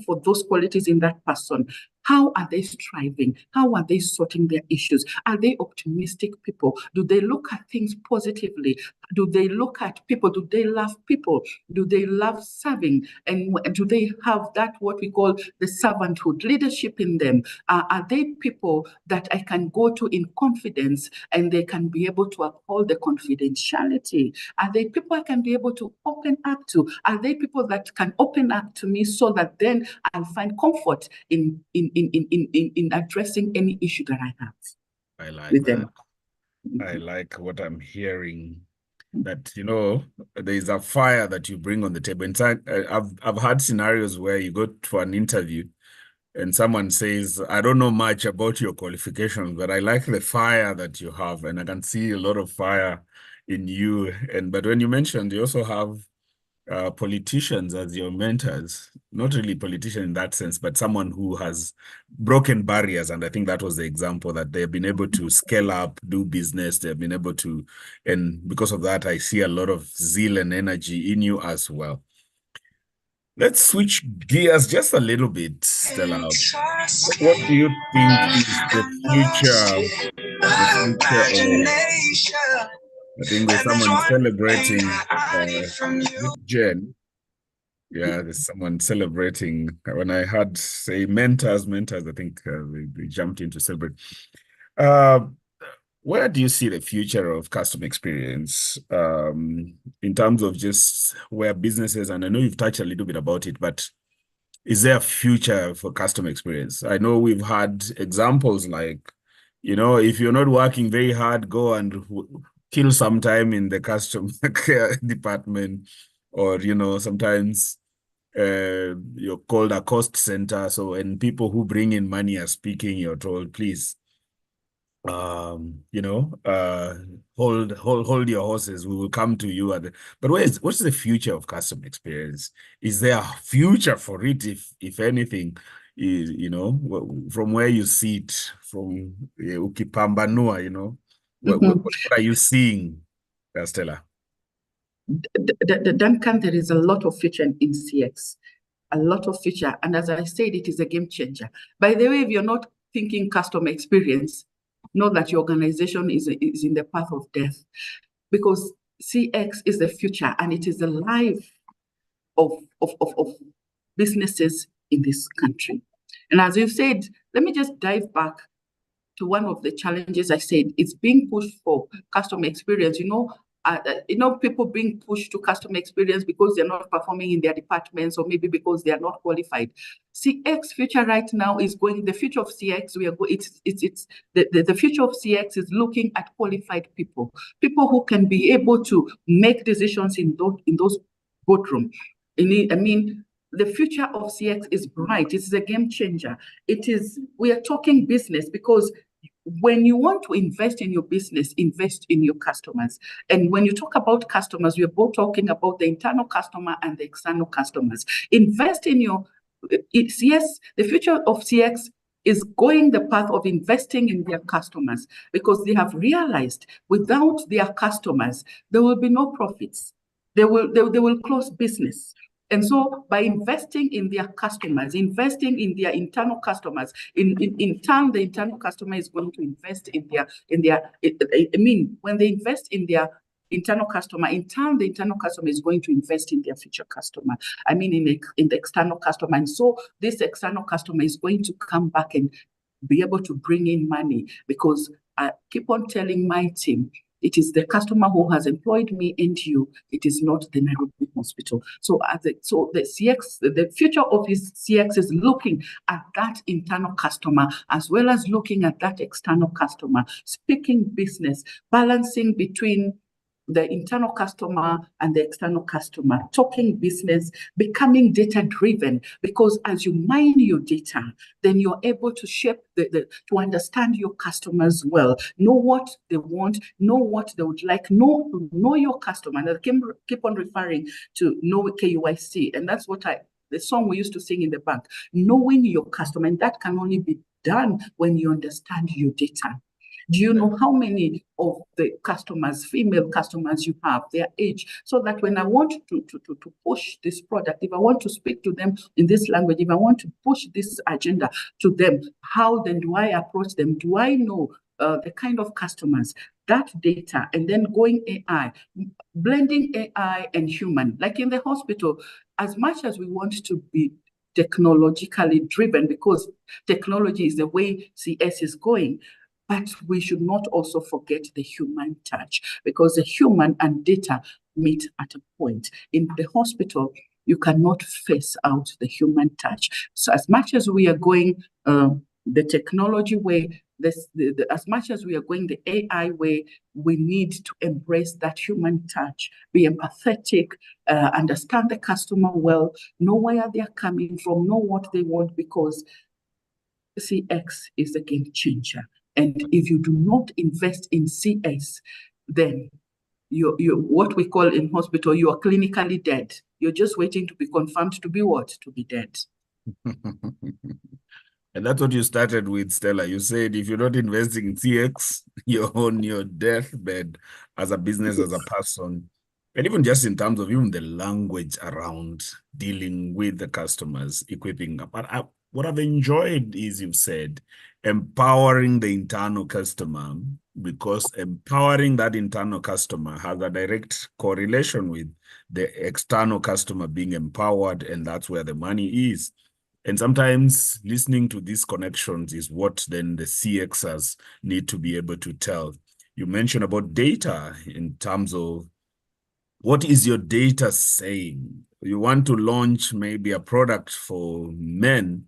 for those qualities in that person. How are they striving? How are they sorting their issues? Are they optimistic people? Do they look at things positively? Do they look at people? Do they love people? Do they love serving? And do they have that, what we call the servanthood, leadership in them? Are they people that I can go to in confidence and they can be able to uphold the confidentiality? Are they people I can be able to open up to? Are they people that can open up to me so that then I'll find comfort in addressing any issue that I have? I like with that. them. I like what I'm hearing, that, you know, there is a fire that you bring on the table. In fact, I've had scenarios where you go for an interview and someone says, I don't know much about your qualifications, but I like the fire that you have, and I can see a lot of fire in you. But when you mentioned you also have politicians as your mentors, not really politician in that sense, but someone who has broken barriers. And I think that was the example, that they've been able to scale up, do business. They've been able to, and because of that, I see a lot of zeal and energy in you as well. Let's switch gears just a little bit, Stella. What do you think is the future? The future of, I think there's someone celebrating Jen. Yeah, there's someone celebrating. When I had, say, mentors, I think they jumped in to celebrate. Where do you see the future of customer experience in terms of just where businesses, and I know you've touched a little bit about it, but is there a future for customer experience? I know we've had examples like, you know, if you're not working very hard, go and kill some time in the customer care department, or, you know, sometimes you're called a cost center. So when people who bring in money are speaking, you're told, please, you know, hold your horses. We will come to you. But what's the future of customer experience? Is there a future for it? If anything, you know, from where you see it, from ukipambanua, you know, what are you seeing, Stella? Duncan, there is a lot of future in CX, a lot of future. And as I said, it is a game changer. By the way, if you're not thinking customer experience, know that your organization is in the path of death, because CX is the future, and it is the life of businesses in this country. And as you said, let me just dive back to one of the challenges. I said it's being pushed for customer experience. People being pushed to customer experience because they're not performing in their departments, or maybe because they are not qualified. CX future right now is going. The future of CX, the future of CX is looking at qualified people who can be able to make decisions in those boardroom. I mean, the future of CX is bright. It is a game changer. We are talking business, because when you want to invest in your business, invest in your customers. And when you talk about customers, we are both talking about the internal customer and the external customers. Invest in yes, the future of CX is going the path of investing in their customers, because they have realized without their customers, there will be no profits. They will close business. And so by investing in their customers, investing in their internal customers, in turn, the internal customer is going to invest in their, when they invest in their internal customer, in turn, the internal customer is going to invest in their future customer. In the external customer. And so this external customer is going to come back and be able to bring in money, because I keep on telling my team, it is the customer who has employed me and you. It is not the Nairobi hospital. So, the CX, the future of his CX is looking at that internal customer as well as looking at that external customer, speaking business, balancing between the internal customer and the external customer, talking business, becoming data-driven, because as you mine your data, then you're able to shape to understand your customers well, know what they want, know what they would like, know your customer. And I keep on referring to know KYC, and that's what the song we used to sing in the bank, knowing your customer, and that can only be done when you understand your data. Do you know how many of the customers, female customers you have, their age, so that when I want to push this product, if I want to speak to them in this language, if I want to push this agenda to them, how then do I approach them? Do I know the kind of customers, that data, and then going AI, blending AI and human, like in the hospital, as much as we want to be technologically driven, because technology is the way CS is going, but we should not also forget the human touch, because the human and data meet at a point. In the hospital, you cannot face out the human touch. So as much as we are going the technology way, as much as we are going the AI way, we need to embrace that human touch, be empathetic, understand the customer well, know where they're coming from, know what they want, because CX is a game changer. And if you do not invest in CS, then you what we call in hospital, you are clinically dead. You're just waiting to be confirmed to be what? To be dead. And that's what you started with, Stella. You said if you're not investing in CX, you're on your deathbed as a business, as a person. And even just in terms of even the language around dealing with the customers, equipping. But what I've enjoyed is you've said empowering the internal customer, because empowering that internal customer has a direct correlation with the external customer being empowered, and that's where the money is. And sometimes listening to these connections is what then the CXers need to be able to tell. You mentioned about data in terms of what is your data saying? You want to launch maybe a product for men,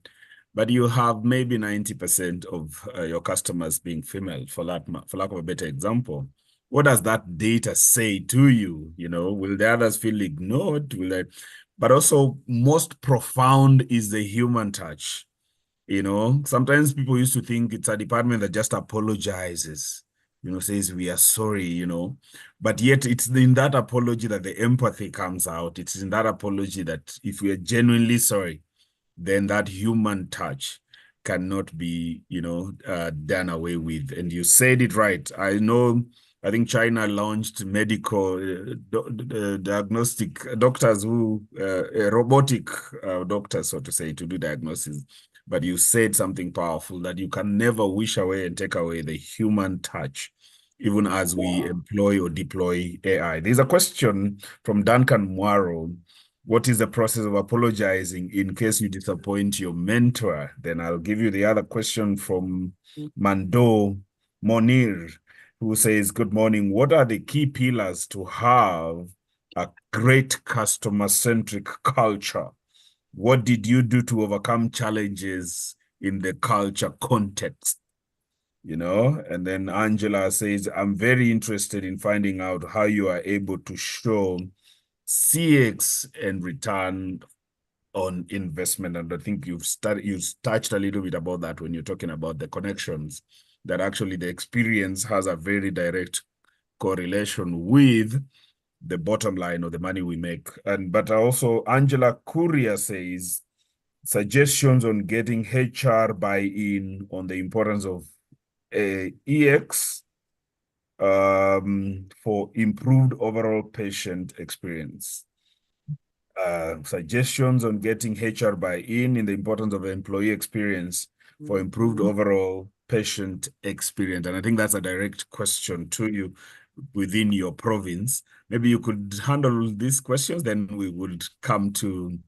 but you have maybe 90% of your customers being female, for lack of a better example. What does that data say to you? You know, will the others feel ignored? Will they? But also, most profound is the human touch. You know, sometimes people used to think it's a department that just apologizes, you know, says we are sorry, you know, but yet it's in that apology that the empathy comes out. It's in that apology that if we are genuinely sorry, then that human touch cannot be, you know, done away with. And you said it right. I think China launched medical diagnostic doctors robotic doctors, so to say, to do diagnosis. But you said something powerful, that you can never wish away and take away the human touch, even as we employ or deploy AI. There's a question from Duncan Mwaro. What is the process of apologizing in case you disappoint your mentor? Then I'll give you the other question from Mando Monir, who says, good morning. What are the key pillars to have a great customer-centric culture? What did you do to overcome challenges in the culture context? You know, and then Angela says, I'm very interested in finding out how you are able to show CX and return on investment. And I think you've touched a little bit about that when you're talking about the connections, that actually the experience has a very direct correlation with the bottom line or the money we make. But also Angela Courier says, suggestions on getting HR buy-in on the importance of EX for improved overall patient experience. Suggestions on getting HR buy-in in the importance of employee experience for improved overall patient experience. And I think that's a direct question to you within your province. Maybe you could handle these questions, then we would come to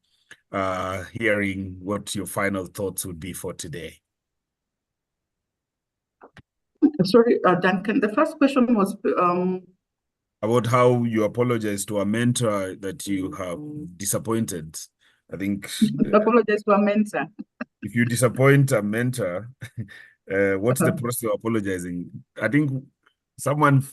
hearing what your final thoughts would be for today. Sorry, Duncan, the first question was about how you apologize to a mentor that you have disappointed. I think apologize to a mentor. If you disappoint a mentor, what's the process of apologizing? I think someone,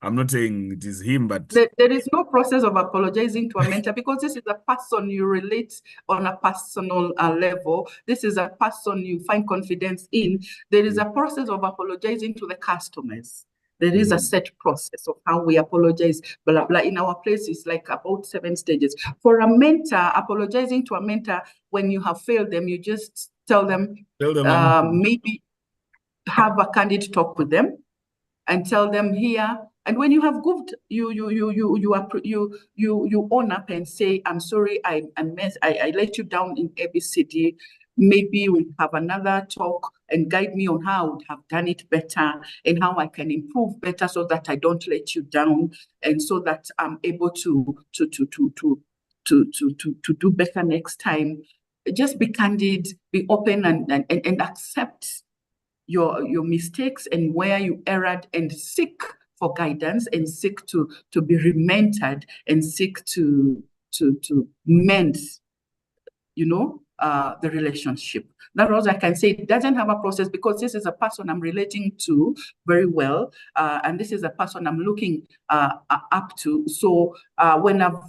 I'm not saying it is him, but there is no process of apologizing to a mentor because this is a person you relate on a personal level. This is a person you find confidence in. There is a process of apologizing to the customers. There is a set process of how we apologize, blah, blah. In our place, it's like about 7 stages. For a mentor, apologizing to a mentor, when you have failed them, you just tell them maybe have a candid talk with them and tell them here. And when you have goofed, you own up and say, I'm sorry, I let you down in ABCD. Maybe we have another talk and guide me on how I would have done it better and how I can improve better so that I don't let you down and so that I'm able to do better next time. Just be candid, be open and accept your mistakes and where you erred and seek for guidance and seek to be rementored and seek to mend, the relationship. That was, I can say, it doesn't have a process because this is a person I'm relating to very well, and this is a person I'm looking up to. So when I've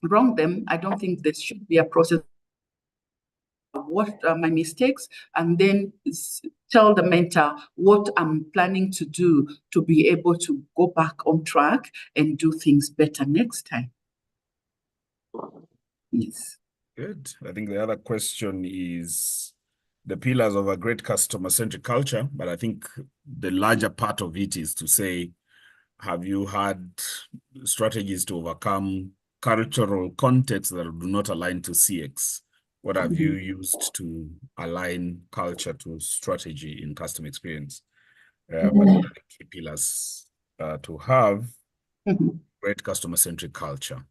wronged them, I don't think there should be a process. What are my mistakes, and then tell the mentor what I'm planning to do to be able to go back on track and do things better next time. Yes. Good. I think the other question is the pillars of a great customer-centric culture, but I think the larger part of it is to say, have you had strategies to overcome cultural contexts that do not align to CX? What have you used to align culture to strategy in customer experience? But what are the key pillars to have great customer-centric culture?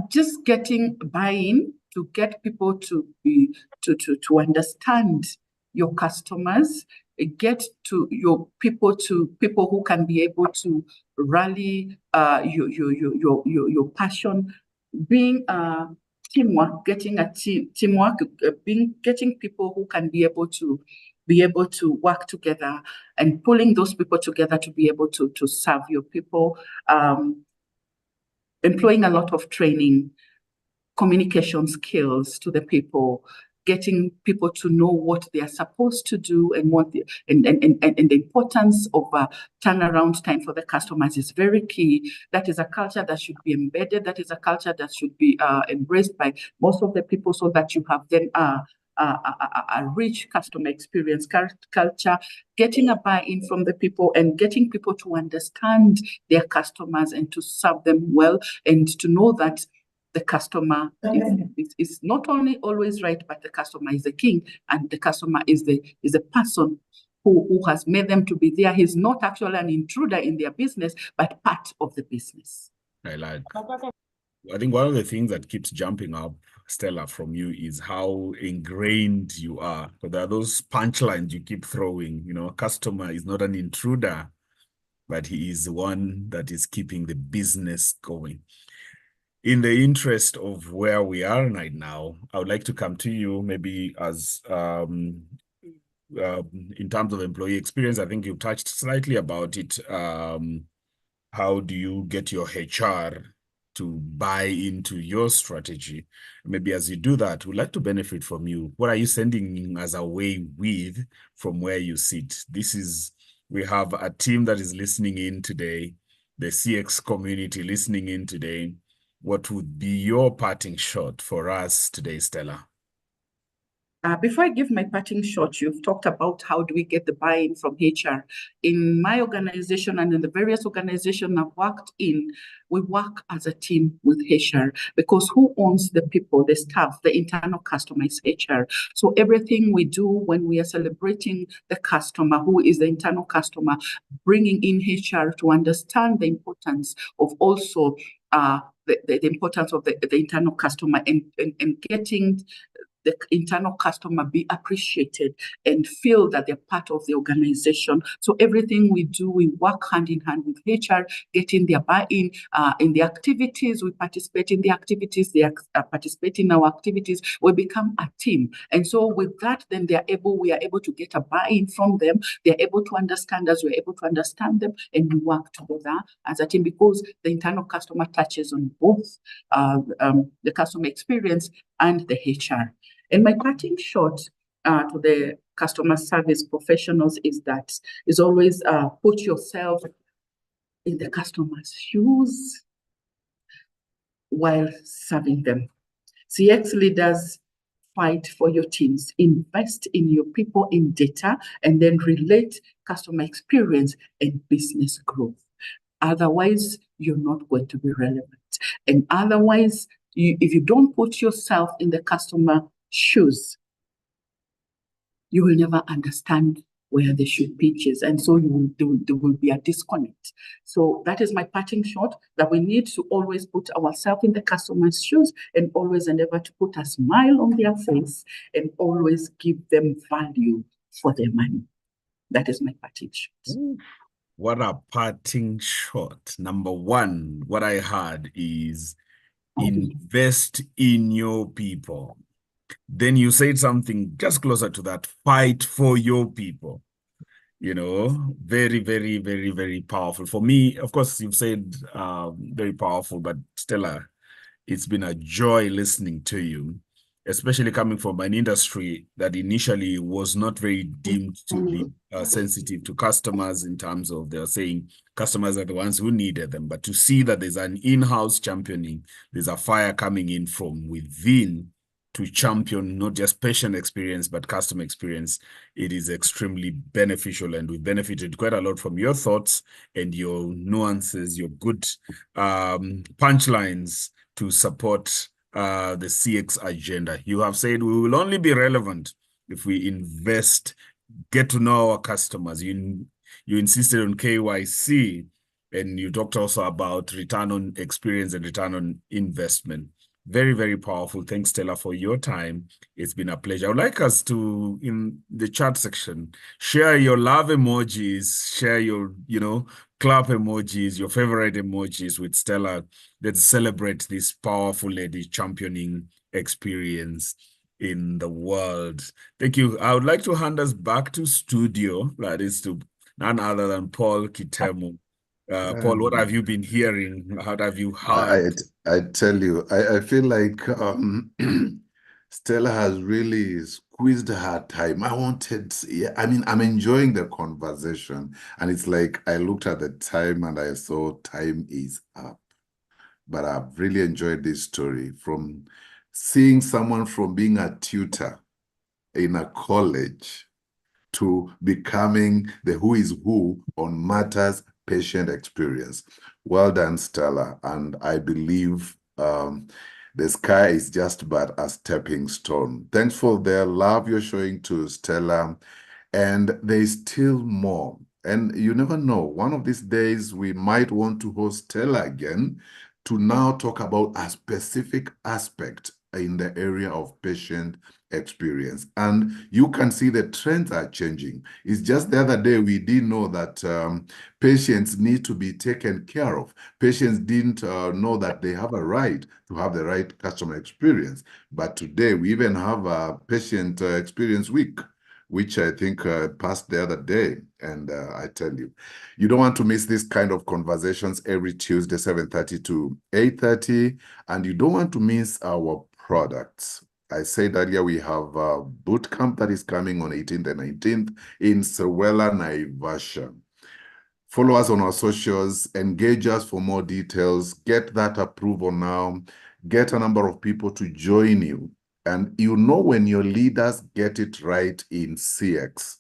Just getting buy-in to get people to be to understand your customers, get to your people who can be able to rally your passion, being teamwork, getting a teamwork, getting people who can be able to work together and pulling those people together to be able to serve your people. Employing a lot of training, communication skills to the people, getting people to know what they are supposed to do and what and the importance of turnaround time for the customers is very key. That is a culture that should be embedded. That is a culture that should be embraced by most of the people so that you have then a rich customer experience culture, getting a buy-in from the people and getting people to understand their customers and to serve them well and to know that the customer is not only always right, but the customer is the king and the customer is the person who has made them to be there. He's not actually an intruder in their business, but part of the business. I think one of the things that keeps jumping up, Stella, from you is how ingrained you are. So there are those punchlines you keep throwing. A customer is not an intruder, but he is the one that is keeping the business going. In the interest of where we are right now, I would like to come to you maybe as in terms of employee experience. I think you touched slightly about it. How do you get your HR to buy into your strategy? Maybe as you do that, we'd like to benefit from you. What are you sending us away with from where you sit? We have a team that is listening in today, the CX community listening in today. What would be your parting shot for us today, Stella? Before I give my parting shot, you've talked about how do we get the buy-in from HR. In my organization and in the various organizations I've worked in, we work as a team with HR because who owns the people, the staff, the internal customer is HR. So everything we do when we are celebrating the customer, who is the internal customer, bringing in HR to understand the importance of also the importance of the internal customer and getting the internal customer be appreciated and feel that they're part of the organization. So everything we do, we work hand in hand with HR, getting their buy-in in the activities. We participate in the activities, they participate in our activities. We become a team. And so with that, then we are able to get a buy-in from them. They're able to understand us, we're able to understand them, and we work together as a team because the internal customer touches on both the customer experience and the HR. And my parting shot to the customer service professionals is always put yourself in the customer's shoes while serving them. CX leaders fight for your teams, invest in your people in data, and then relate customer experience and business growth. Otherwise, you're not going to be relevant. And otherwise, if you don't put yourself in the customer shoes, you will never understand where the shoe pinches. And so there will be a disconnect. So that is my parting shot, that we need to always put ourselves in the customer's shoes and always endeavor to put a smile on their face and always give them value for their money. That is my parting shot. What a parting shot. Number one, what I heard is invest in your people. Then you said something just closer to that, fight for your people. You know, very, very, very, very powerful. For me, of course, you've said very powerful, but Stella, it's been a joy listening to you, especially coming from an industry that initially was not very deemed to be sensitive to customers in terms of they're saying customers are the ones who needed them. But to see that there's an in-house championing, there's a fire coming in from within to champion not just patient experience, but customer experience, it is extremely beneficial. And we benefited quite a lot from your thoughts and your nuances, your good punchlines to support the CX agenda. You have said we will only be relevant if we invest, get to know our customers. You insisted on KYC, and you talked also about return on experience and return on investment. Very, very powerful. Thanks, Stella, for your time. It's been a pleasure. I would like us to, in the chat section, share your love emojis, share your, clap emojis, your favorite emojis with Stella. Let's celebrate this powerful lady championing experience in the world. Thank you. I would like to hand us back to studio, that is to none other than Paul Kitemo. Paul, what have you been hearing? How have you heard? I tell you, I feel like Stella has really squeezed her time. I'm enjoying the conversation. And it's like I looked at the time and I saw time is up. But I've really enjoyed this story, from seeing someone from being a tutor in a college to becoming the who is who on matters patient experience. Well done, Stella. And I believe the sky is just but a stepping stone. Thanks for the love you're showing to Stella. And there's still more. And you never know, one of these days we might want to host Stella again to now talk about a specific aspect in the area of patient experience. And you can see the trends are changing. It's just the other day we didn't know that patients need to be taken care of. Patients didn't know that they have a right to have the right customer experience. But today we even have a patient experience week, which I think passed the other day. And I tell you, you don't want to miss this kind of conversations every Tuesday, 7:30 to 8:30. And you don't want to miss our products. I said earlier, we have a boot camp that is coming on 18th and 19th in Sewela, Naivasha. Follow us on our socials, engage us for more details, get that approval now, get a number of people to join you. And you know, when your leaders get it right in CX,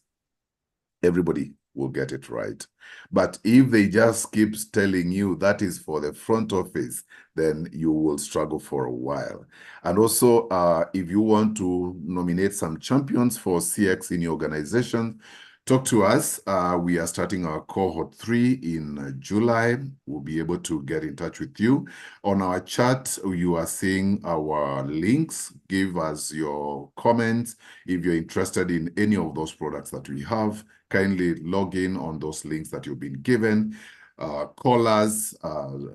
everybody will get it right. But if they just keep telling you that is for the front office, then you will struggle for a while. And also, if you want to nominate some champions for CX in your organization, Talk to us. We are starting our cohort 3 in July. We'll be able to get in touch with you. On our chat, you are seeing our links. Give us your comments. If you're interested in any of those products that we have, kindly log in on those links that you've been given. Call us,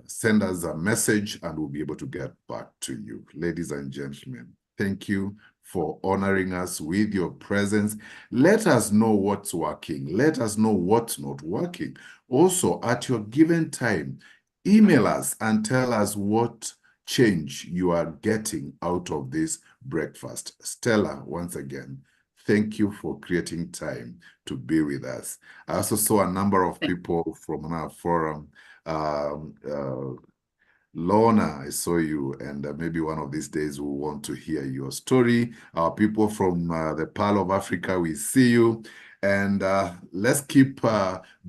send us a message, and we'll be able to get back to you. Ladies and gentlemen, thank you for honoring us with your presence. Let us know what's working. Let us know what's not working. Also, at your given time, email us and tell us what change you are getting out of this breakfast. Stella, once again, thank you for creating time to be with us. I also saw a number of people from our forum. Lorna, I saw you, and maybe one of these days we'll want to hear your story. Our people from the Pearl of Africa, we see you. And let's keep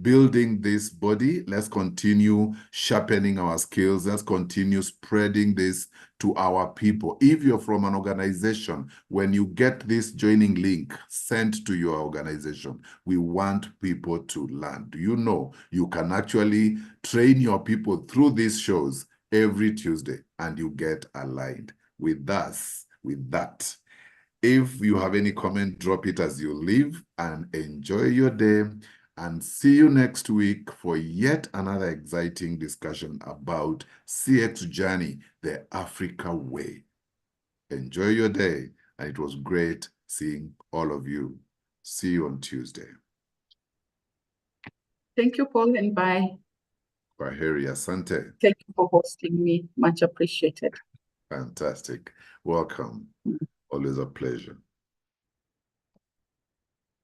building this body. Let's continue sharpening our skills. Let's continue spreading this to our people. If you're from an organization, when you get this joining link sent to your organization, we want people to learn. Do you know you can actually train your people through these shows every Tuesday, and you get aligned with us, with that. If you have any comment, drop it as you leave, and enjoy your day, and see you next week for yet another exciting discussion about CX journey, the Africa way. Enjoy your day, and it was great seeing all of you. See you on Tuesday. Thank you, Paul, and bye. Kwaheri, asante. Thank you for hosting me. Much appreciated. Fantastic. Welcome. Always a pleasure.